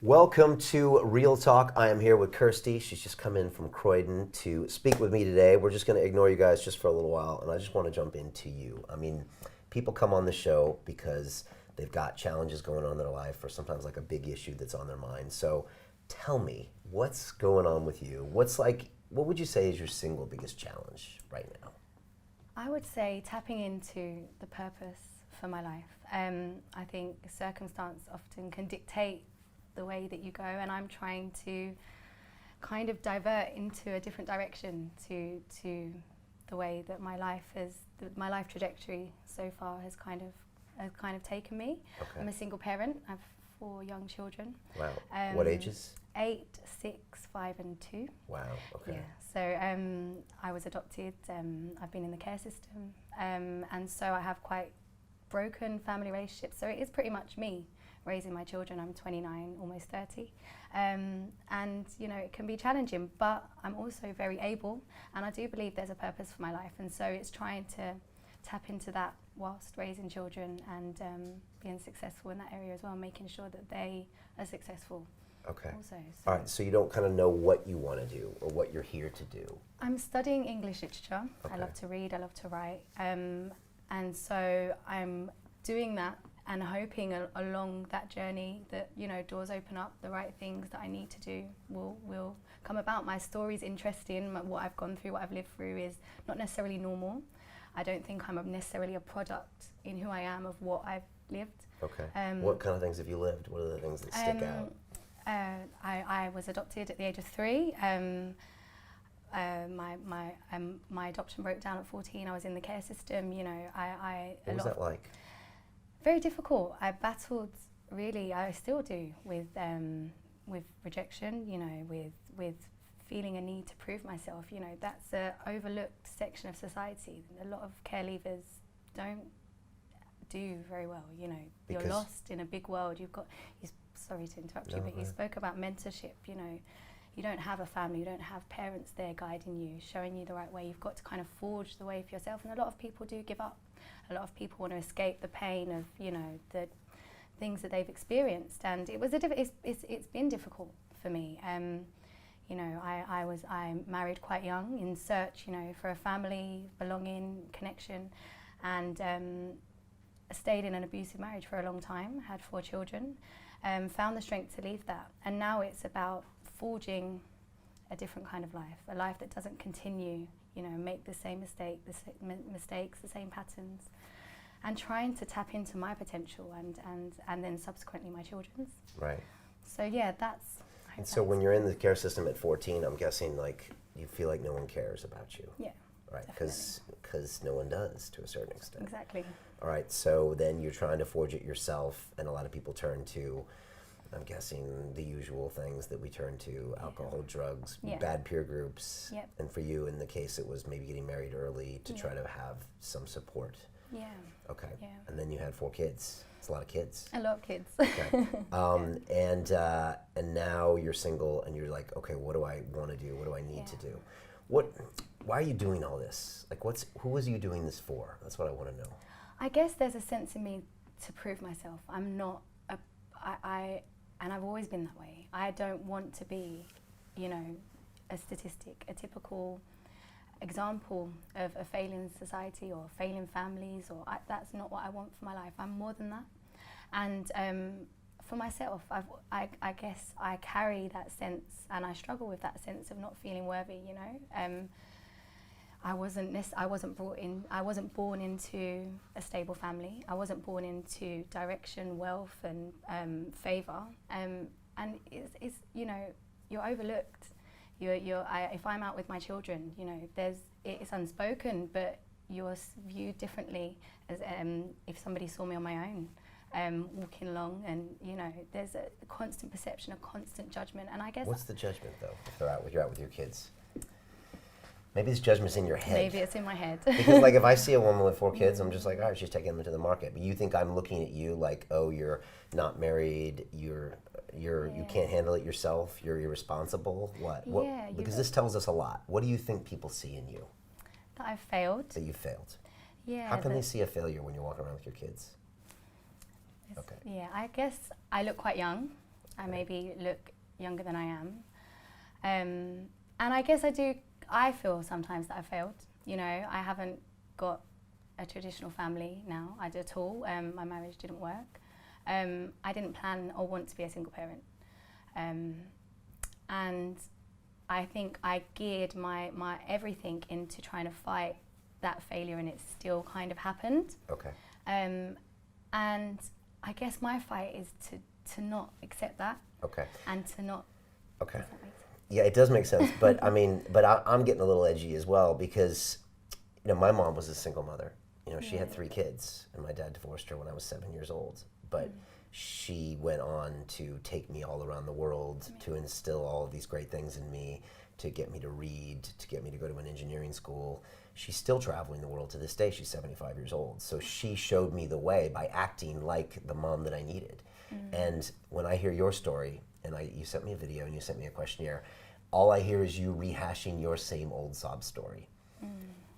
Welcome to Real Talk. I am here with Kirsty. She's just come in from Croydon to speak with me today. We're just going to ignore you guys just for a little while, and I just want to jump into you. I mean, people come on the show because they've got challenges going on in their life or sometimes like a big issue that's on their mind. So tell me, what's going on with you? What would you say is your single biggest challenge right now? I would say tapping into the purpose for my life. I think circumstance often can dictate the way that you go, and I'm trying to kind of divert into a different direction to the way that my life trajectory so far has kind of taken me. Okay. I'm a single parent. I have 4 young children. Wow. What ages? 8, 6, 5 and 2. Wow. Okay. Yeah. So I was adopted. I've been in the care system, and so I have quite broken family relationships. So it is pretty much me raising my children. I'm 29, almost 30, and it can be challenging, but I'm also very able, and I do believe there's a purpose for my life, and so it's trying to tap into that whilst raising children and being successful in that area as well, making sure that they are successful. Okay. Also, All right, so you don't kind of know what you want to do or what you're here to do. I'm studying English literature. Okay. I love to read, I love to write, and so I'm doing that and hoping along that journey that doors open up, the right things that I need to do will come about. My story's interesting. What I've gone through, what I've lived through is not necessarily normal. I don't think I'm necessarily a product in who I am of what I've lived. Okay. What kind of things have you lived? What are the things that stick out? I was adopted at the age of 3. My adoption broke down at 14. I was in the care system. What was that like? Very difficult. I battled, really, I still do, with rejection, with feeling a need to prove myself. That's an overlooked section of society. A lot of care leavers don't do very well. You're lost in a big world. Sorry to interrupt you, but you spoke about mentorship. You don't have a family, you don't have parents there guiding you, showing you the right way. You've got to kind of forge the way for yourself, and a lot of people do give up. A lot of people want to escape the pain of the things that they've experienced, and it's been difficult for me. I married quite young in search for a family, belonging, connection, and stayed in an abusive marriage for a long time. Had 4 children, found the strength to leave that, and now it's about forging a different kind of life, a life that doesn't continue, make the same mistakes, the same patterns, and trying to tap into my potential and then subsequently my children's. Right. So yeah, that's. And so when you're in the care system at 14, I'm guessing like you feel like no one cares about you. Yeah. Right. Because no one does to a certain extent. Exactly. All right. So then you're trying to forge it yourself, and a lot of people turn to, I'm guessing, the usual things that we turn to: alcohol, drugs, bad peer groups. Yep. And for you, in the case, it was maybe getting married early to try to have some support. Yeah. Okay. Yeah. And then you had 4 kids. It's a lot of kids. A lot of kids. Okay. And now you're single, and you're like, okay, what do I want to do? What do I need to do? Why are you doing all this? Like, who was you doing this for? That's what I want to know. I guess there's a sense in me to prove myself. I'm not and I've always been that way. I don't want to be, a statistic, a typical example of a failing society or failing families, that's not what I want for my life. I'm more than that. And for myself, I guess I carry that sense, and I struggle with that sense of not feeling worthy. I wasn't born into a stable family. I wasn't born into direction, wealth, and favor. And it's you're overlooked. If I'm out with my children, it's unspoken, but you're viewed differently as if somebody saw me on my own, walking along, and there's a constant perception, a constant judgment, and I guess. What's the judgment though? If you're out with your kids. Maybe this judgment's in your head. Maybe it's in my head. Because like if I see a woman with 4 kids, I'm just like, all right, she's taking them to the market. But you think I'm looking at you like, oh, you're not married, you can't handle it yourself, you're irresponsible. What? Yeah, because this tells us a lot. What do you think people see in you? That I've failed. That you failed. Yeah. How can they see a failure when you're walking around with your kids? Okay. Yeah, I guess I look quite young. I maybe look younger than I am. And I guess I feel sometimes that I failed. You know, I haven't got a traditional family now at all. My marriage didn't work. I didn't plan or want to be a single parent. And I think I geared my everything into trying to fight that failure, and it still kind of happened. Okay. And I guess my fight is to not accept that. Okay. And to not. Okay. Does that make sense? Yeah, it does make sense. But I mean, I'm getting a little edgy as well because, you know, my mom was a single mother. You know, she had 3 kids, and my dad divorced her when I was 7 years old. But she went on to take me all around the world, to instill all of these great things in me, to get me to read, to get me to go to an engineering school. She's still traveling the world to this day. She's 75 years old. So she showed me the way by acting like the mom that I needed. And when I hear your story, and you sent me a video and you sent me a questionnaire, all I hear is you rehashing your same old sob story.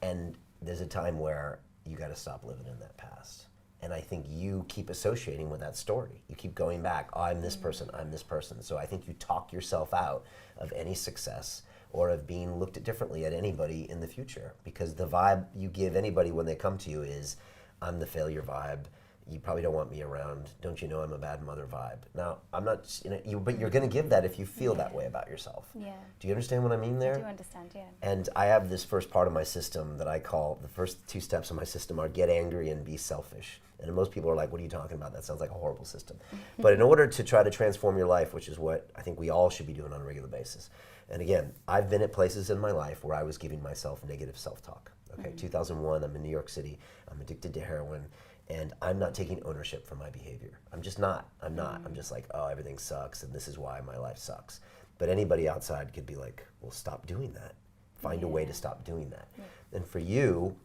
And there's a time where you got to stop living in that past. And I think you keep associating with that story. You keep going back, oh, I'm this person, I'm this person. So I think you talk yourself out of any success or of being looked at differently at anybody in the future. Because the vibe you give anybody when they come to you is, I'm the failure vibe. You probably don't want me around. Don't you know I'm a bad mother vibe? Now, I'm not, you know, but you're going to give that if you feel that way about yourself. Yeah. Do you understand what I mean there? I do understand, yeah. And I have this first part of my system that I call, the first 2 steps of my system are get angry and be selfish. And most people are like, what are you talking about? That sounds like a horrible system. But in order to try to transform your life, which is what I think we all should be doing on a regular basis. And again, I've been at places in my life where I was giving myself negative self-talk. Okay, 2001, I'm in New York City. I'm addicted to heroin. And I'm not taking ownership for my behavior. I'm just not. I'm not. I'm just like, oh, everything sucks, and this is why my life sucks. But anybody outside could be like, well, stop doing that. Find a way to stop doing that. And for you,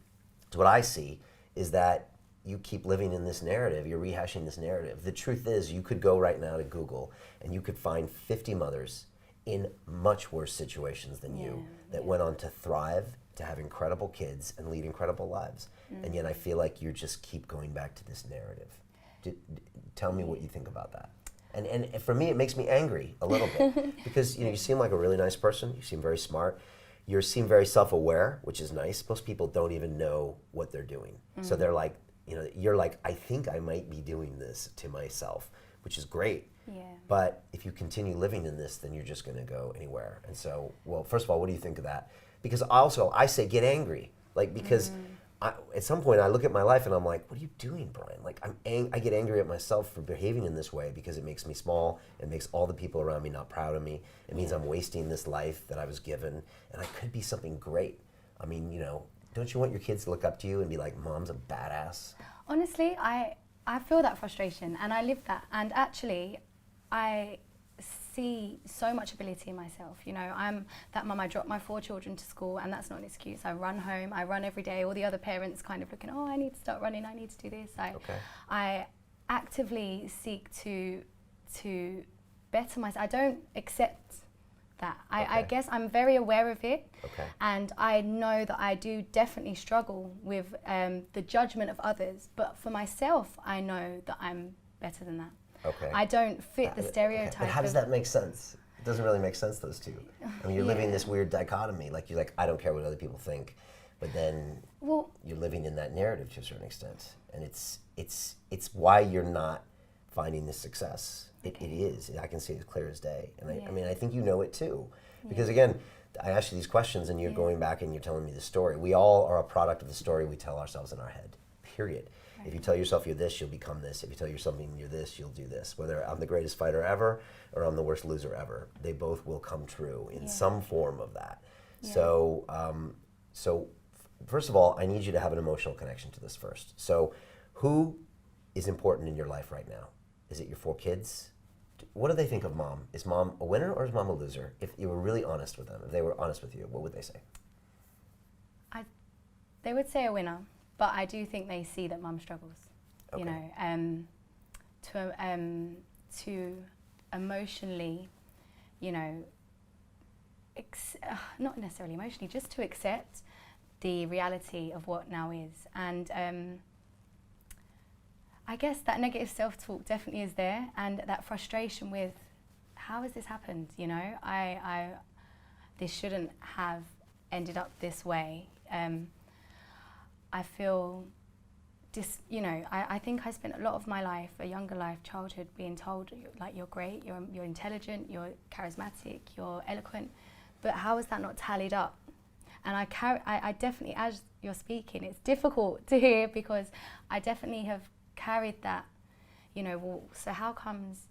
what I see is that you keep living in this narrative. You're rehashing this narrative. The truth is, you could go right now to Google, and you could find 50 mothers in much worse situations than you that went on to thrive, to have incredible kids and lead incredible lives. And yet I feel like you just keep going back to this narrative. Tell me what you think about that. And for me, it makes me angry a little bit because, you know, you seem like a really nice person. You seem very smart. You seem very self-aware, which is nice. Most people don't even know what they're doing. So they're like, you know, you're like, I think I might be doing this to myself, which is great. Yeah. But if you continue living in this, then you're just going to go anywhere. And so, well, first of all, what do you think of that? Because I say get angry, like, because at some point I look at my life and I'm like, what are you doing, Brian? Like, I get angry at myself for behaving in this way because it makes me small. It makes all the people around me not proud of me. It means I'm wasting this life that I was given, and I could be something great. I mean, you know, don't you want your kids to look up to you and be like, Mom's a badass? Honestly, I feel that frustration, and I live that. And actually, I see so much ability in myself. You know, I'm that mum, I drop my 4 children to school, and that's not an excuse. I run home, I run every day. All the other parents kind of looking, oh, I need to start running, I need to do this. I actively seek to better myself. I don't accept that. I guess I'm very aware of it, and I know that I do definitely struggle with the judgment of others, but for myself, I know that I'm better than that. I don't fit the stereotype. But how does that make sense? It doesn't really make sense, those two. I mean, you're living this weird dichotomy. Like, you're like, I don't care what other people think, but then you're living in that narrative to a certain extent, and it's why you're not finding this success. It is. I can see it as clear as day, and I mean, I think you know it too, because again, I ask you these questions, and you're going back and you're telling me the story. We all are a product of the story we tell ourselves in our head. Period. If you tell yourself you're this, you'll become this. If you tell yourself you're this, you'll do this. Whether I'm the greatest fighter ever or I'm the worst loser ever, they both will come true in some form of that. So, first of all, I need you to have an emotional connection to this first. So, who is important in your life right now? Is it your 4 kids? What do they think of Mom? Is Mom a winner or is Mom a loser? If you were really honest with them, if they were honest with you, what would they say? They would say a winner. But I do think they see that Mum struggles, you know, to emotionally, you know, not necessarily emotionally, just to accept the reality of what now is. And I guess that negative self-talk definitely is there, and that frustration with how has this happened? You know, this shouldn't have ended up this way. I feel you know, I think I spent a lot of my life, a younger life, childhood, being told like you're great, you're intelligent, you're charismatic, you're eloquent, but how is that not tallied up? And I definitely, as you're speaking, it's difficult to hear because I definitely have carried that, you know, well, so how comes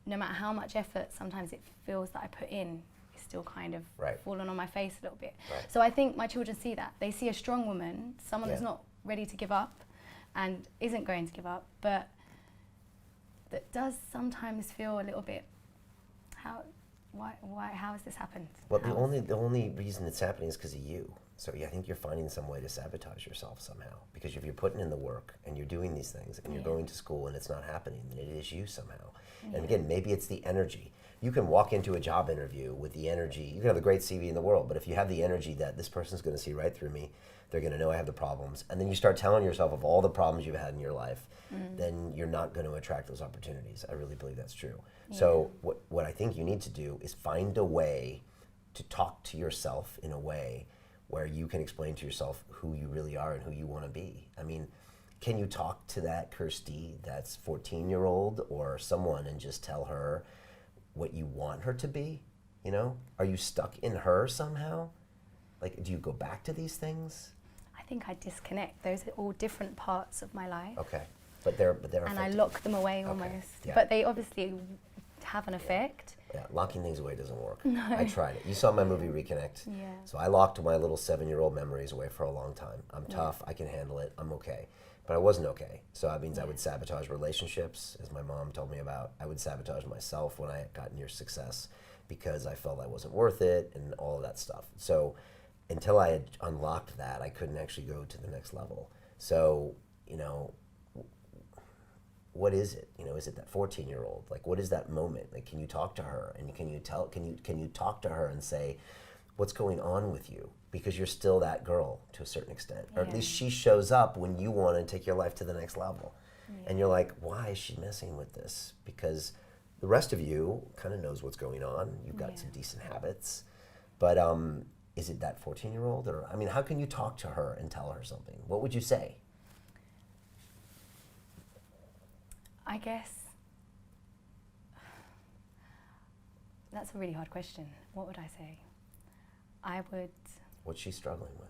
no matter how much effort sometimes it feels that I put in, it's still kind of falling on my face a little bit. Right. So I think my children see that. They see a strong woman, someone that's not ready to give up and isn't going to give up, but that does sometimes feel a little bit, how has this happened? Well, the only reason it's happening is because of you. So I think you're finding some way to sabotage yourself somehow. Because if you're putting in the work and you're doing these things and you're going to school and it's not happening, then it is you somehow. And again, maybe it's the energy. You can walk into a job interview with the energy. You can have the great CV in the world, but if you have the energy that this person's going to see right through me, they're going to know I have the problems, and then you start telling yourself of all the problems you've had in your life, then you're not going to attract those opportunities. I really believe that's true. So what I think you need to do is find a way to talk to yourself in a way where you can explain to yourself who you really are and who you want to be. I mean, can you talk to that Kirsty that's 14-year-old or someone and just tell her what you want her to be? You know, are you stuck in her somehow? Like, do you go back to these things? I think I disconnect. Those are all different parts of my life. Okay, but they're and affected. I lock them away almost. Yeah. But they obviously have an effect. Yeah, locking things away doesn't work. No. I tried it. You saw my movie Reconnect. Yeah. So I locked my little 7-year-old memories away for a long time. I'm tough. I can handle it. I'm okay. But I wasn't okay. So that means I would sabotage relationships, as my mom told me about. I would sabotage myself when I got near success because I felt I wasn't worth it and all of that stuff. So until I had unlocked that, I couldn't actually go to the next level. So, you know, what is it? You know, is it that 14-year-old? Like, what is that moment? Like, can you talk to her and can you talk to her and say, what's going on with you? Because you're still that girl to a certain extent, or at least she shows up when you want to take your life to the next level, and you're like, why is she messing with this? Because the rest of you kind of knows what's going on. You've got some decent habits, but is it that 14-year-old? Or, I mean, how can you talk to her and tell her something? What would you say? I guess that's a really hard question. What would I say? I would... What's she struggling with?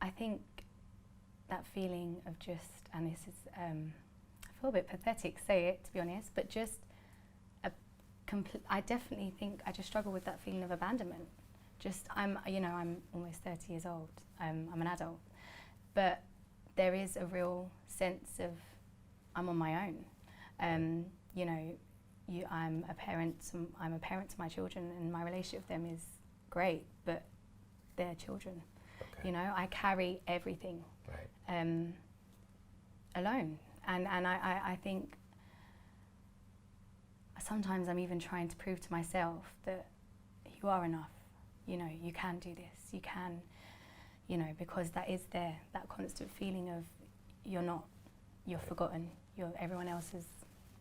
I think that feeling of just, and this is, I feel a bit pathetic to say it, to be honest, but just I definitely think I just struggle with that feeling of abandonment. Just, I'm almost 30 years old. I'm an adult, but there is a real sense of I'm on my own. You know, I'm a parent. I'm a parent to my children, and my relationship with them is great, but they're children. Okay. You know, I carry everything alone, and I think sometimes I'm even trying to prove to myself that you are enough. You know, you can do this. You can, you know, because that is there. That constant feeling of you're forgotten. Everyone else has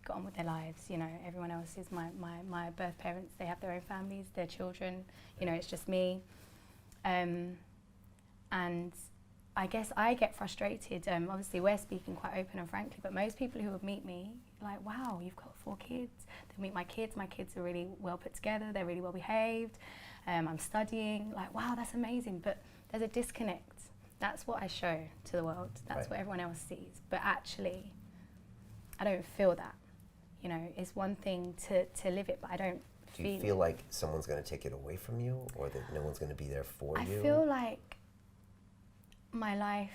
got on with their lives. You know, everyone else is my birth parents. They have their own families, their children. You know, it's just me. And I guess I get frustrated. Obviously, we're speaking quite open and frankly, but most people who would meet me, like, wow, you've got 4 kids. They meet my kids. My kids are really well put together. They're really well behaved. I'm studying. Like, wow, that's amazing. But there's a disconnect. That's what I show to the world. That's what everyone else sees. But actually, I don't feel that. You know, it's one thing to live it, but I don't feel it. Do you feel like someone's going to take it away from you, or that no one's going to be there for you? I feel like my life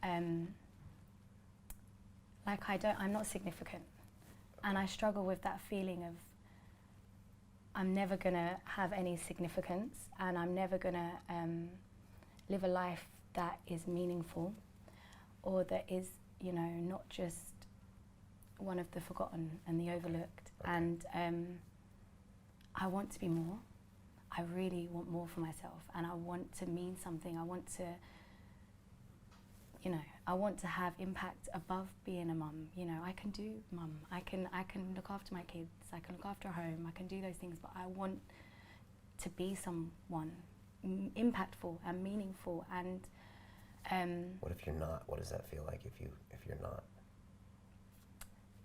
I'm not significant. And I struggle with that feeling of I'm never gonna have any significance, and I'm never gonna live a life that is meaningful, or that is, you know, not just one of the forgotten and the overlooked. Okay. And I want to be more. I really want more for myself, and I want to mean something. I want to, you know, I want to have impact above being a mum. You know, I can do mum. I can look after my kids. I can look after a home. I can do those things, but I want to be someone impactful and meaningful. And what if you're not? What does that feel like if you're not?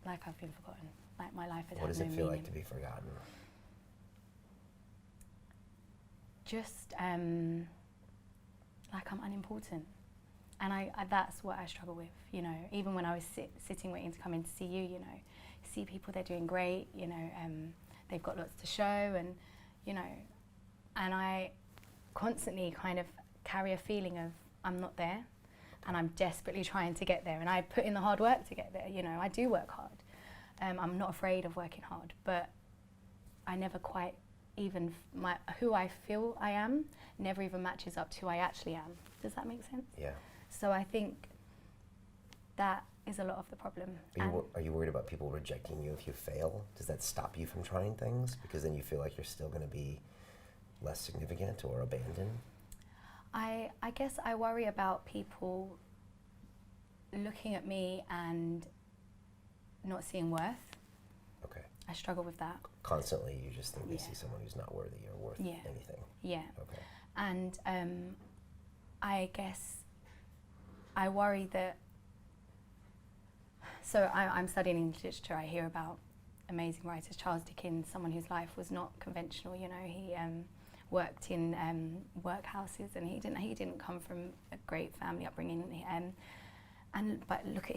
Like I've been forgotten. Like my life has had no meaning. What does it feel like to be forgotten? Just like I'm unimportant. And I that's what I struggle with, you know. Even when I was sitting waiting to come in to see you, you know, see people, they're doing great, you know, they've got lots to show, and, you know, and I constantly kind of carry a feeling of I'm not there, and I'm desperately trying to get there, and I put in the hard work to get there, you know. I do work hard. I'm not afraid of working hard, but I never quite even, who I feel I am never even matches up to who I actually am. Does that make sense? Yeah. So I think that is a lot of the problem. Are you worried about people rejecting you if you fail? Does that stop you from trying things? Because then you feel like you're still going to be less significant or abandoned? I guess I worry about people looking at me and not seeing worth. Okay. I struggle with that. Constantly, you just think they see someone who's not worthy or worth anything. Yeah. Okay. And I guess I worry that, so I'm studying English literature. I hear about amazing writers, Charles Dickens, someone whose life was not conventional. You know, he worked in workhouses, and he didn't come from a great family upbringing. But look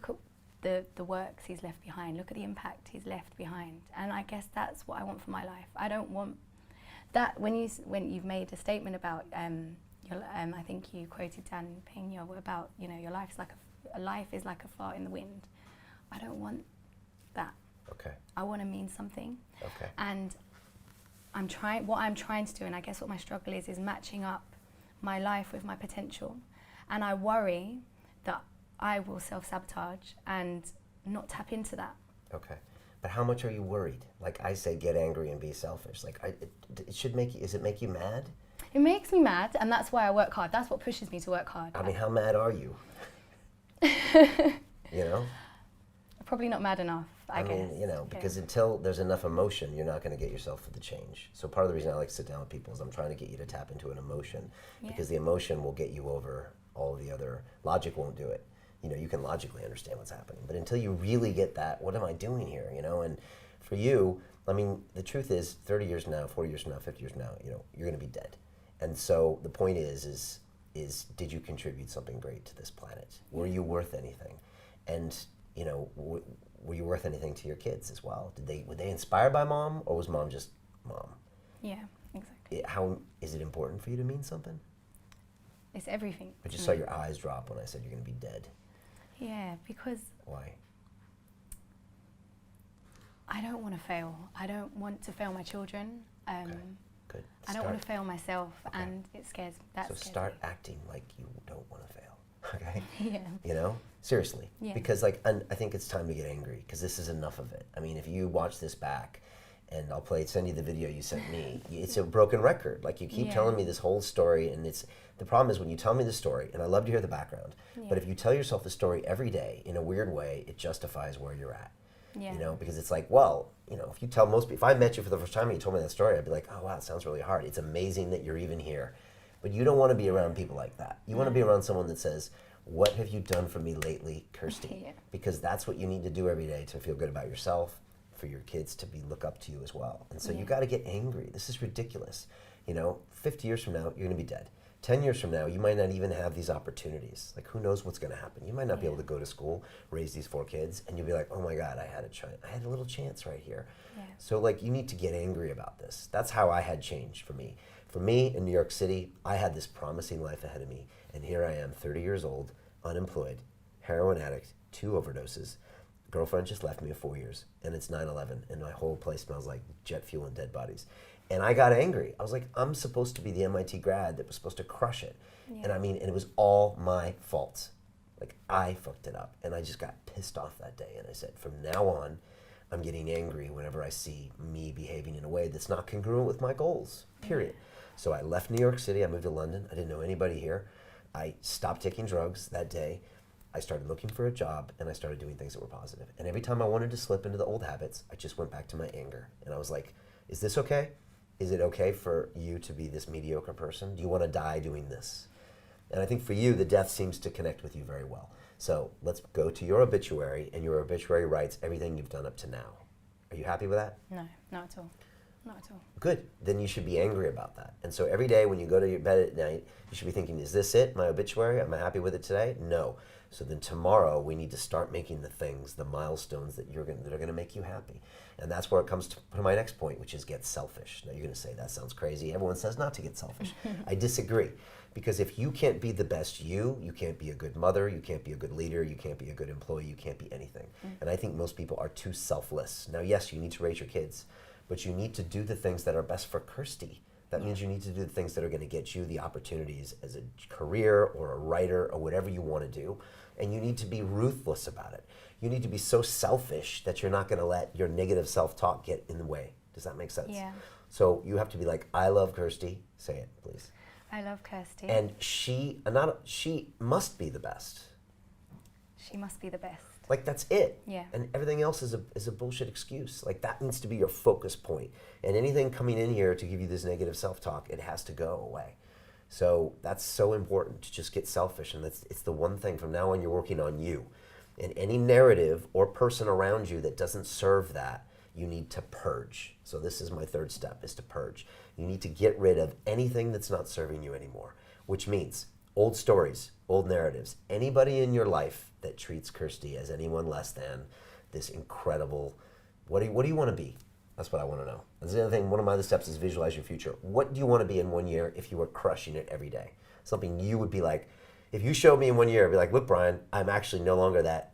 at the works he's left behind. Look at the impact he's left behind. And I guess that's what I want for my life. I don't want that. When you've made a statement about I think you quoted Dan Pena about, you know, your life is like a fart in the wind. I don't want that. Okay. I want to mean something. Okay. And what I'm trying to do, and I guess what my struggle is matching up my life with my potential. And I worry that I will self-sabotage and not tap into that. Okay. But how much are you worried? Like I say, get angry and be selfish. Like it should make you, does it make you mad? It makes me mad, and that's why I work hard. That's what pushes me to work hard. I mean, how mad are you? You know? Probably not mad enough, I guess. mean, you know, because until there's enough emotion, you're not going to get yourself to the change. So part of the reason I like to sit down with people is I'm trying to get you to tap into an emotion, because the emotion will get you over all the other, logic won't do it. You know, you can logically understand what's happening, but until you really get that, what am I doing here, you know? And for you, I mean, the truth is 30 years from now, 40 years from now, 50 years from now, you know, you're going to be dead. And so the point is did you contribute something great to this planet? Were you worth anything? And, you know, were you worth anything to your kids as well? Were they inspired by mom, or was mom just mom? Yeah, exactly. How is it important for you to mean something? It's everything. I just saw your eyes drop when I said you're going to be dead. Yeah, because Why? I don't want to fail. I don't want to fail my children. Okay. Good. I don't want to fail myself, Okay. and it scares. That So scares start me. acting like you don't want to fail. Okay. Yeah. You know, seriously. Yeah. Because and I think it's time to get angry, because this is enough of it. I mean, if you watch this back, and send you the video you sent me, it's a broken record. Like you keep telling me this whole story, and the problem is when you tell me the story, and I love to hear the background, but if you tell yourself the story every day in a weird way, it justifies where you're at. Yeah. You know, because it's like, well, you know, if I met you for the first time and you told me that story, I'd be like, oh wow, it sounds really hard. It's amazing that you're even here. But you don't want to be around people like that. You want to be around someone that says, what have you done for me lately, Kirsty? Yeah. Because that's what you need to do every day to feel good about yourself, for your kids to look up to you as well. And so you got to get angry. This is ridiculous. You know, 50 years from now, you're going to be dead. 10 years from now, you might not even have these opportunities. Like, who knows what's going to happen? You might not be able to go to school, raise these 4 kids, and you'll be like, oh my God, I had a little chance right here. Yeah. So, like, you need to get angry about this. That's how I had change for me. For me, in New York City, I had this promising life ahead of me, and here I am, 30 years old, unemployed, heroin addict, 2 overdoses. Girlfriend just left me of 4 years, and it's 9/11, and my whole place smells like jet fuel and dead bodies. And I got angry. I was like, I'm supposed to be the MIT grad that was supposed to crush it. Yeah. And I mean, and it was all my fault. Like, I fucked it up. And I just got pissed off that day. And I said, from now on, I'm getting angry whenever I see me behaving in a way that's not congruent with my goals, period. So I left New York City. I moved to London. I didn't know anybody here. I stopped taking drugs that day. I started looking for a job, and I started doing things that were positive. And every time I wanted to slip into the old habits, I just went back to my anger. And I was like, is this okay? Is it okay for you to be this mediocre person? Do you want to die doing this? And I think for you, the death seems to connect with you very well. So let's go to your obituary, and your obituary writes everything you've done up to now. Are you happy with that? No, not at all. Not at all. Good. Then you should be angry about that. And so every day when you go to your bed at night, you should be thinking, is this it, my obituary? Am I happy with it today? No. So then tomorrow we need to start making the things, the milestones that that are going to make you happy. And that's where it comes to my next point, which is get selfish. Now you're going to say, that sounds crazy. Everyone says not to get selfish. I disagree. Because if you can't be the best you can't be a good mother, you can't be a good leader, you can't be a good employee, you can't be anything. And I think most people are too selfless. Now, yes, you need to raise your kids, but you need to do the things that are best for Kirsty. That means you need to do the things that are going to get you the opportunities as a career or a writer or whatever you want to do. And you need to be ruthless about it. You need to be so selfish that you're not going to let your negative self-talk get in the way. Does that make sense? Yeah. So you have to be like, I love Kirsty. Say it, please. I love Kirsty. And she must be the best. She must be the best. Like, that's it. Yeah. And everything else is a bullshit excuse. Like, that needs to be your focus point. And anything coming in here to give you this negative self-talk, it has to go away. So that's so important, to just get selfish. And it's the one thing from now on you're working on you. And any narrative or person around you that doesn't serve that, you need to purge. So this is my third step, is to purge. You need to get rid of anything that's not serving you anymore, which means old stories, old narratives. Anybody in your life that treats Kirsty as anyone less than this incredible, what do you want to be? That's what I want to know. That's the other thing. One of my other steps is visualize your future. What do you want to be in 1 year if you were crushing it every day? Something you would be like, if you showed me in 1 year, I'd be like, look, Brian, I'm actually no longer that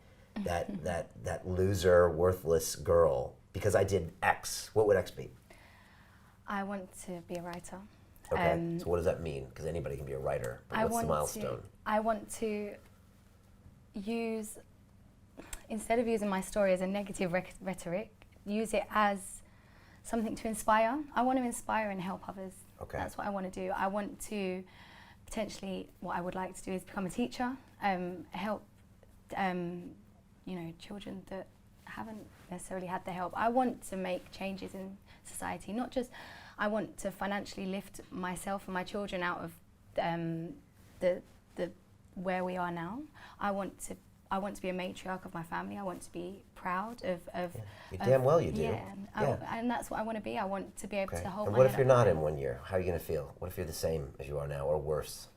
loser, worthless girl because I did X. What would X be? I want to be a writer. Okay, so what does that mean? Because anybody can be a writer, but what's the milestone? I want to use, instead of using my story as a negative rhetoric, use it as something to inspire. I want to inspire and help others. Okay. That's what I want to do. I want to potentially, what I would like to do is become a teacher, help children that haven't necessarily had the help. I want to make changes in society, not just, I want to financially lift myself and my children out of the where we are now. I want to be a matriarch of my family. I want to be proud of you damn well you do. Yeah. And that's what I want to be. I want to be able to hold and my what head if you're up not high. in 1 year? How are you going to feel? What if you're the same as you are now or worse?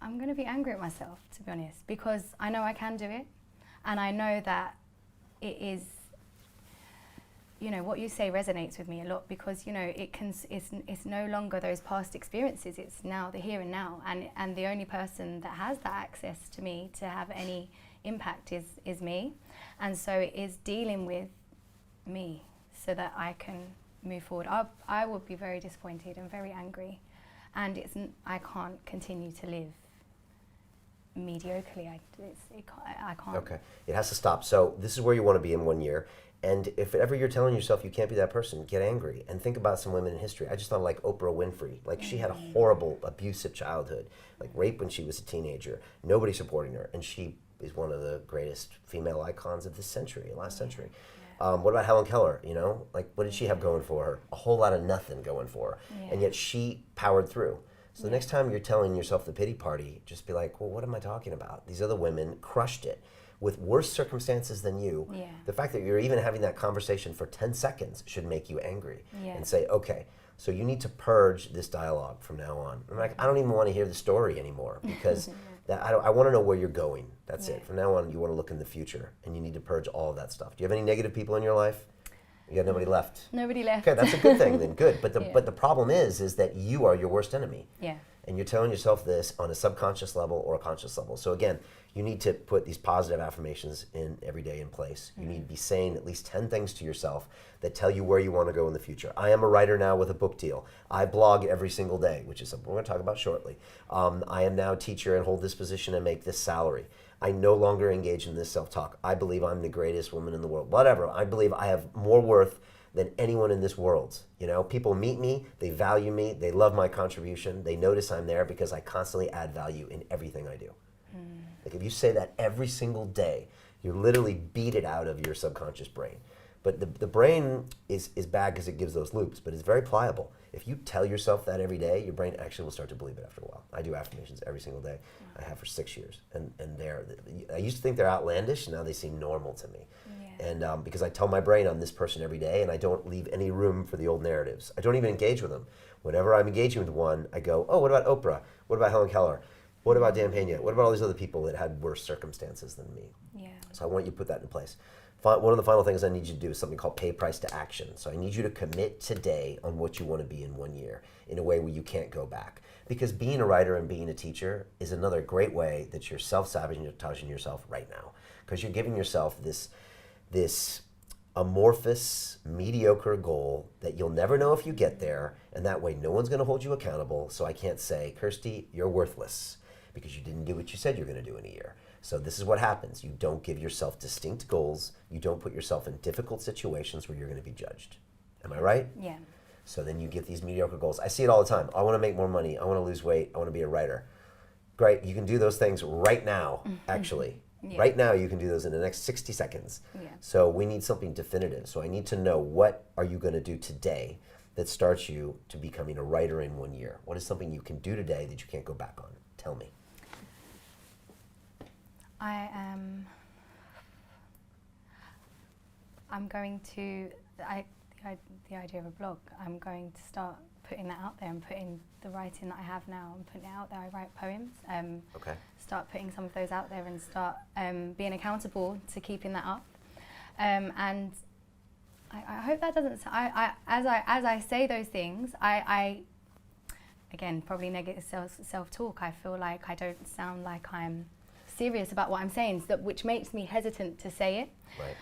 I'm going to be angry at myself, to be honest, because I know I can do it, and I know that it is, what you say resonates with me a lot, because it's no longer those past experiences, it's now the here and now, and the only person that has that access to me to have any impact is me. And so it is dealing with me so that I can move forward. I would be very disappointed and very angry, and I can't continue to live mediocrely. I can't. Okay, it has to stop. So this is where you want to be in 1 year. And if ever you're telling yourself you can't be that person, get angry and think about some women in history. I just thought like Oprah Winfrey. Like she had a horrible, abusive childhood, like rape when she was a teenager. Nobody supporting her, and she is one of the greatest female icons of this century, last century. What about Helen Keller? Like what did she have going for her? A whole lot of nothing going for her, and yet she powered through. So the next time you're telling yourself the pity party, just be like, well, what am I talking about? These other women crushed it with worse circumstances than you. Yeah. The fact that you're even having that conversation for 10 seconds should make you angry and say, okay, so you need to purge this dialogue from now on. I'm like, I don't even want to hear the story anymore because I want to know where you're going. That's it. From now on, you want to look in the future and you need to purge all of that stuff. Do you have any negative people in your life? You got nobody left? Nobody left. Okay, that's a good thing then, good. But the problem is that you are your worst enemy. Yeah. And you're telling yourself this on a subconscious level or a conscious level. So again, you need to put these positive affirmations in every day in place. You need to be saying at least 10 things to yourself that tell you where you want to go in the future. I am a writer now with a book deal. I blog every single day, which is something we're going to talk about shortly. I am now a teacher and hold this position and make this salary. I no longer engage in this self-talk. I believe I'm the greatest woman in the world. Whatever. I believe I have more worth than anyone in this world. You know, people meet me, they value me, they love my contribution, they notice I'm there because I constantly add value in everything I do. Like if you say that every single day, you literally beat it out of your subconscious brain. But the brain is bad because it gives those loops, but it's very pliable. If you tell yourself that every day, your brain actually will start to believe it after a while. I do affirmations every single day. I have for 6 years. And I used to think they're outlandish, now they seem normal to me. Yeah. And because I tell my brain I'm this person every day, and I don't leave any room for the old narratives. I don't even engage with them. Whenever I'm engaging with one, I go, oh, what about Oprah? What about Helen Keller? What about Dan Pena? What about all these other people that had worse circumstances than me? Yeah. So I want you to put that in place. One of the final things I need you to do is something called pay price to action. So I need you to commit today on what you want to be in 1 year in a way where you can't go back. Because being a writer and being a teacher is another great way that you're self-sabotaging yourself right now. Because you're giving yourself this amorphous, mediocre goal that you'll never know if you get there, and that way no one's going to hold you accountable. So I can't say, Kirsty, you're worthless because you didn't do what you said you're going to do in a year. So this is what happens. You don't give yourself distinct goals. You don't put yourself in difficult situations where you're going to be judged. Am I right? Yeah. So then you get these mediocre goals. I see it all the time. I want to make more money. I want to lose weight. I want to be a writer. Great. You can do those things right now, actually. Yeah. Right now, you can do those in the next 60 seconds. Yeah. So we need something definitive. So I need to know, what are you going to do today that starts you to becoming a writer in 1 year? What is something you can do today that you can't go back on? Tell me. I'm going to, the idea of a blog, I'm going to start putting that out there and putting the writing that I have now and putting it out there. I write poems. Okay. Start putting some of those out there and start being accountable to keeping that up. And I hope that doesn't, as I say those things, I again, probably negative self-talk, I feel like I don't sound like I'm serious about what I'm saying, which makes me hesitant to say it. Right.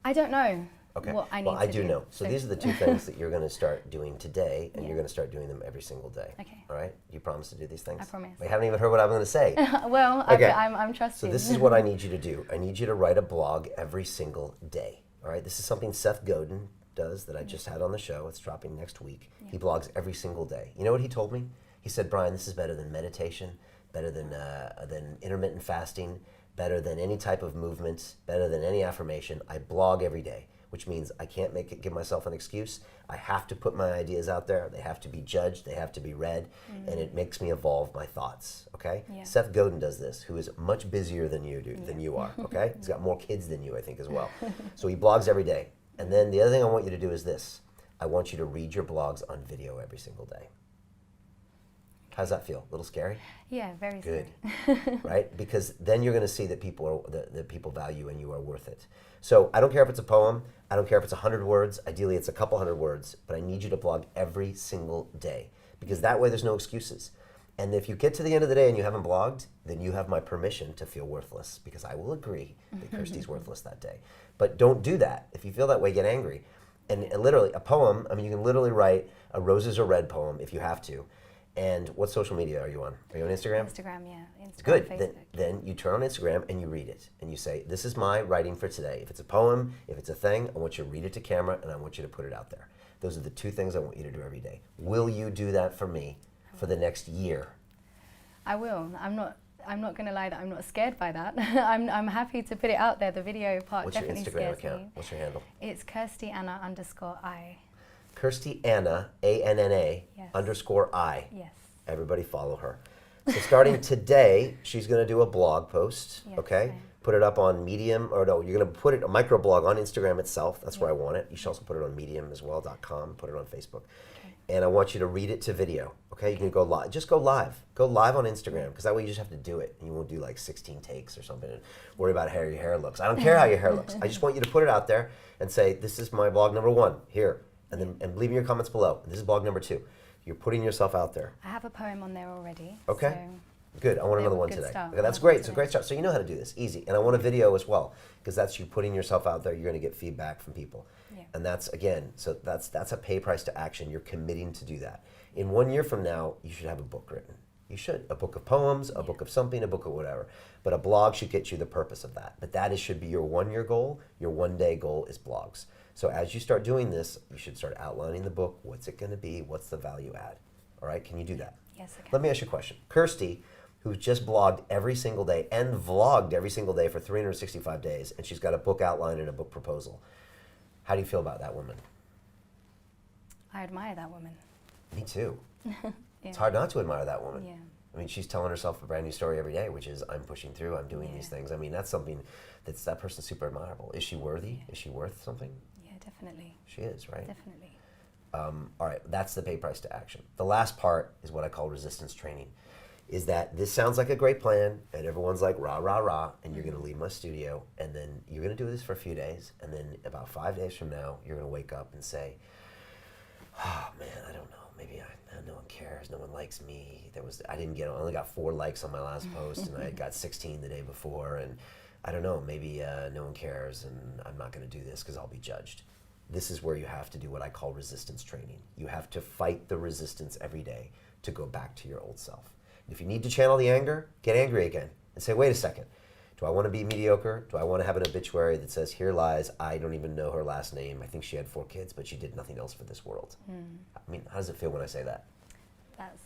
I don't know Okay. what I need well, I to do know. So these are the two things that you're going to start doing today, and Yeah. you're going to start doing them every single day. Okay. All right? You promise to do these things? I promise. We haven't even heard what I'm going to say. Well, Okay. I'm trusting. So this is what I need you to do. I need you to write a blog every single day. All right? This is something Seth Godin does that I just had on the show. It's dropping next week. Yeah. He blogs every single day. You know what he told me? He said, Brian, this is better than meditation, better than intermittent fasting, better than any type of movement, better than any affirmation. I blog every day, which means I can't give myself an excuse. I have to put my ideas out there. They have to be judged. They have to be read. And it makes me evolve my thoughts, okay? Yeah. Seth Godin does this, who is much busier than you are, okay? He's got more kids than you, I think, as well. So he blogs every day. And then the other thing I want you to do is this. I want you to read your blogs on video every single day. How's that feel? A little scary? Yeah, very Good. scary. Right? Because then you're going to see that that people value and you are worth it. So I don't care if it's a poem. I don't care if it's 100 words. Ideally, it's a couple hundred words. But I need you to blog every single day. Because that way there's no excuses. And if you get to the end of the day and you haven't blogged, then you have my permission to feel worthless. Because I will agree that Kirsty's worthless that day. But don't do that. If you feel that way, get angry. And literally, a poem, I mean, you can literally write a Roses Are Red poem if you have to. And what social media are you on? Are you on Instagram? Instagram, yeah. Instagram, Good. Facebook. Then you turn on Instagram and you read it. And you say, this is my writing for today. If it's a poem, if it's a thing, I want you to read it to camera and I want you to put it out there. Those are the two things I want you to do every day. Will you do that for me for the next year? I will. I'm not going to lie that I'm not scared by that. I'm happy to put it out there. The video part What's your definitely Instagram scares account? me. What's your handle? It's KirstyAnna_I. Kirsty Anna, A-N-N-A, Yes. _I. Yes. Everybody follow her. So starting today, she's going to do a blog post, Yes, okay? right. Put it up on Medium, or no, you're going to put it, a microblog on Instagram itself. That's where I want it. You should also put it on Medium as well, .com, put it on Facebook. Okay. And I want you to read it to video, okay? You can go live. Just go live. Go live on Instagram, because that way you just have to do it. And you won't do like 16 takes or something and worry about how your hair looks. I don't care how your hair looks. I just want you to put it out there and say, this is my blog number 1, here. And leave me your comments below. This is blog number 2. You're putting yourself out there. I have a poem on there already. Okay. So Good. I want Yeah, another one good today. start. Okay, that's Another great. one It's a today. great start. So you know how to do this. Easy. And I want a video as well, because that's you putting yourself out there. You're going to get feedback from people. Yeah. And that's, again, so that's a pay price to action. You're committing to do that. In 1 year from now, you should have a book written. You should. A book of poems, a book of something, a book of whatever. But a blog should get you the purpose of that. But that should be your 1 year goal. Your 1 day goal is blogs. So as you start doing this, you should start outlining the book. What's it going to be? What's the value add? All right, can you do that? Yes, I can. Let me ask you a question. Kirsty, who's just blogged every single day and vlogged every single day for 365 days, and she's got a book outline and a book proposal. How do you feel about that woman? I admire that woman. Me too. Yeah. It's hard not to admire that woman. Yeah. I mean, she's telling herself a brand new story every day, which is, I'm pushing through, I'm doing these things. I mean, that's something that person's super admirable. Is she worthy? Is she worth something? Yeah, definitely. She is, right? Definitely. All right, that's the pay price to action. The last part is what I call resistance training. Is that this sounds like a great plan, and everyone's like, rah, rah, rah, and you're going to leave my studio, and then you're going to do this for a few days, and then about 5 days from now, you're going to wake up and say, oh man, I don't know, maybe no one cares, no one likes me. I only got 4 likes on my last post, and I got 16 the day before, and I don't know, maybe no one cares, and I'm not going to do this because I'll be judged. This is where you have to do what I call resistance training. You have to fight the resistance every day to go back to your old self. If you need to channel the anger, get angry again and say, wait a second, do I want to be mediocre? Do I want to have an obituary that says, here lies, I don't even know her last name. I think she had 4 kids, but she did nothing else for this world. I mean, how does it feel when I say that? That's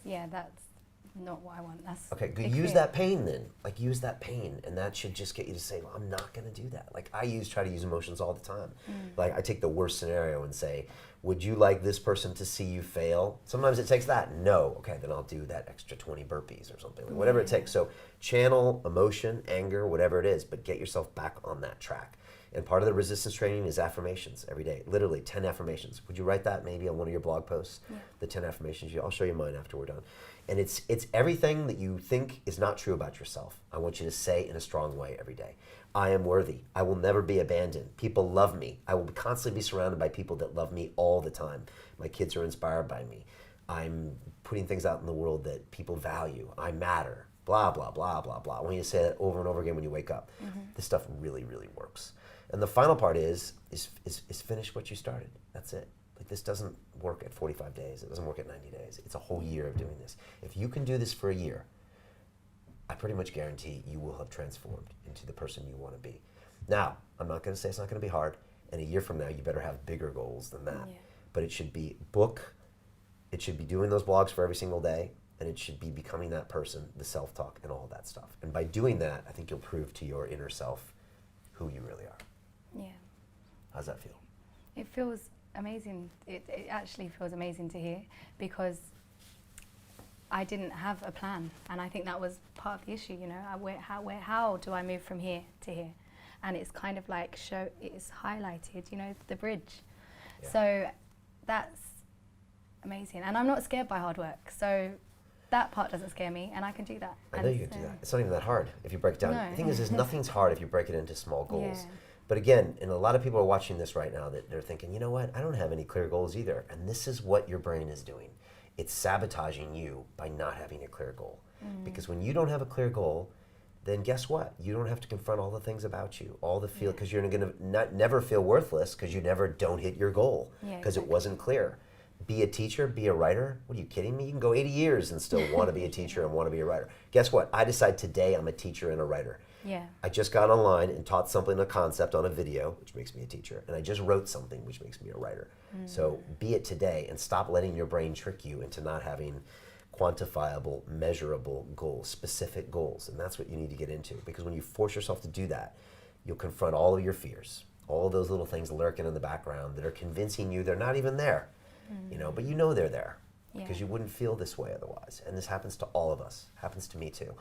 not what I want. That's Okay, big use fear. that pain then. Like, use that pain, and that should just get you to say, well, I'm not going to do that. Like, try to use emotions all the time. Like, I take the worst scenario and say, would you like this person to see you fail? Sometimes it takes that. No. Okay, then I'll do that extra 20 burpees or something. Like, whatever it takes. So channel emotion, anger, whatever it is, but get yourself back on that track. And part of the resistance training is affirmations every day. Literally 10 affirmations. Would you write that maybe on one of your blog posts? Yeah. The 10 affirmations. I'll show you mine after we're done. And it's everything that you think is not true about yourself. I want you to say in a strong way every day. I am worthy. I will never be abandoned. People love me. I will constantly be surrounded by people that love me all the time. My kids are inspired by me. I'm putting things out in the world that people value. I matter. Blah, blah, blah, blah, blah. I want you to say that over and over again when you wake up. This stuff really, really works. And the final part is finish what you started. That's it. Like, this doesn't work at 45 days. It doesn't work at 90 days. It's a whole year of doing this. If you can do this for a year, I pretty much guarantee you will have transformed into the person you want to be. Now, I'm not going to say it's not going to be hard. And a year from now, you better have bigger goals than that. Yeah. But it should be it should be doing those blogs for every single day, and it should be becoming that person, the self-talk, and all of that stuff. And by doing that, I think you'll prove to your inner self who you really are. Yeah. How's that feel? It feels amazing. It actually feels amazing to hear, because I didn't have a plan, and I think that was part of the issue. You know, how do I move from here to here? And it's kind of like it's highlighted. You know, the bridge. Yeah. So that's amazing, and I'm not scared by hard work. So that part doesn't scare me, and I can do that. I know you can do that. It's not even that hard if you break it down. No. The thing is nothing's hard if you break it into small goals. Yeah. But again, and a lot of people are watching this right now that they're thinking, you know what, I don't have any clear goals either. And this is what your brain is doing. It's sabotaging you by not having a clear goal. Because when you don't have a clear goal, then guess what? You don't have to confront all the things about you, all the feel, because you're going to never feel worthless because you never don't hit your goal because it wasn't clear. Be a teacher, be a writer. What are you kidding me? You can go 80 years and still want to be a teacher and want to be a writer. Guess what? I decide today I'm a teacher and a writer. Yeah. I just got online and taught something, a concept on a video, which makes me a teacher. And I just wrote something, which makes me a writer. So be it today, and stop letting your brain trick you into not having quantifiable, measurable goals, specific goals. And that's what you need to get into. Because when you force yourself to do that, you'll confront all of your fears, all of those little things lurking in the background that are convincing you they're not even there. You know, but you know they're there because you wouldn't feel this way otherwise. And this happens to all of us, happens to me too.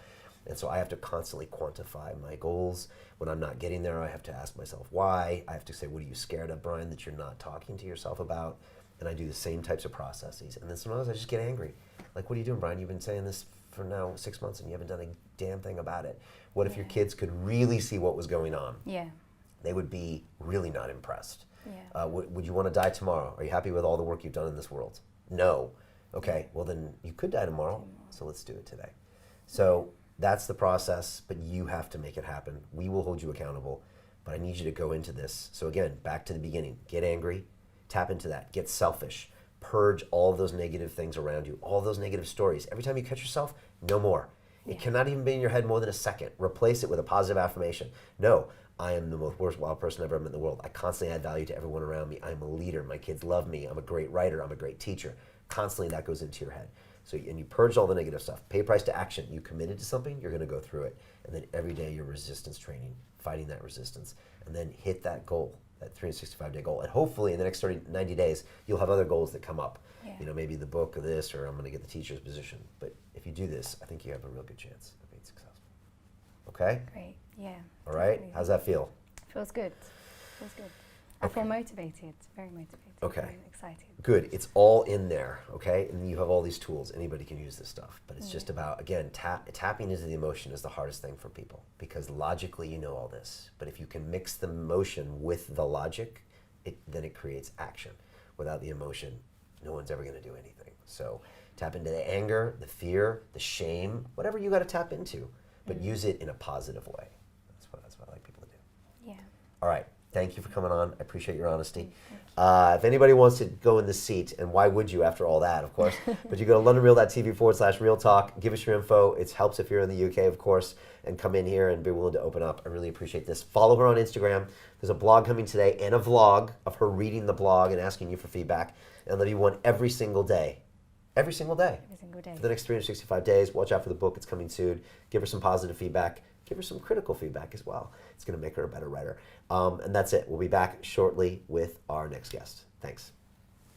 And so I have to constantly quantify my goals. When I'm not getting there, I have to ask myself why. I have to say, what are you scared of, Brian, that you're not talking to yourself about? And I do the same types of processes. And then sometimes I just get angry. Like, what are you doing, Brian? You've been saying this for now 6 months and you haven't done a damn thing about it. What if your kids could really see what was going on? Yeah. They would be really not impressed. Yeah. Would you want to die tomorrow? Are you happy with all the work you've done in this world? No. Okay, well then you could die tomorrow, so let's do it today. So that's the process, but you have to make it happen. We will hold you accountable, but I need you to go into this. So again, back to the beginning. Get angry, tap into that. Get selfish. Purge all those negative things around you, all those negative stories. Every time you catch yourself, no more. It cannot even be in your head more than a second. Replace it with a positive affirmation. No, I am the most worthwhile person I've ever met in the world. I constantly add value to everyone around me. I'm a leader. My kids love me. I'm a great writer. I'm a great teacher. Constantly that goes into your head. So, and you purge all the negative stuff. Pay price to action. You committed to something, you're going to go through it. And then every day you're resistance training, fighting that resistance. And then hit that goal, that 365-day goal. And hopefully in the next 90 days, you'll have other goals that come up. Yeah. You know, maybe the book or this, or I'm going to get the teacher's position. But if you do this, I think you have a real good chance of being successful. Okay? Great. Yeah. All right? Definitely. How's that feel? Feels good. Feels good. I feel motivated. Very motivated. Okay. Very excited. Good. It's all in there, okay? And you have all these tools. Anybody can use this stuff. But it's just about, again, tapping into the emotion is the hardest thing for people because logically you know all this. But if you can mix the emotion with the logic, then it creates action. Without the emotion, no one's ever going to do anything. So tap into the anger, the fear, the shame, whatever you got to tap into, but use it in a positive way. That's what I like people to do. Yeah. All right. Thank you for coming on. I appreciate your honesty. If anybody wants to go in the seat, and why would you after all that, of course, but you go to londonreal.tv/real talk, give us your info. It helps if you're in the UK, of course, and come in here and be willing to open up. I really appreciate this. Follow her on Instagram. There's a blog coming today and a vlog of her reading the blog and asking you for feedback. And there'll be one every single day. Every single day. Every single day. For the next 365 days. Watch out for the book. It's coming soon. Give her some positive feedback. Give her some critical feedback as well. It's going to make her a better writer. And that's it. We'll be back shortly with our next guest. Thanks.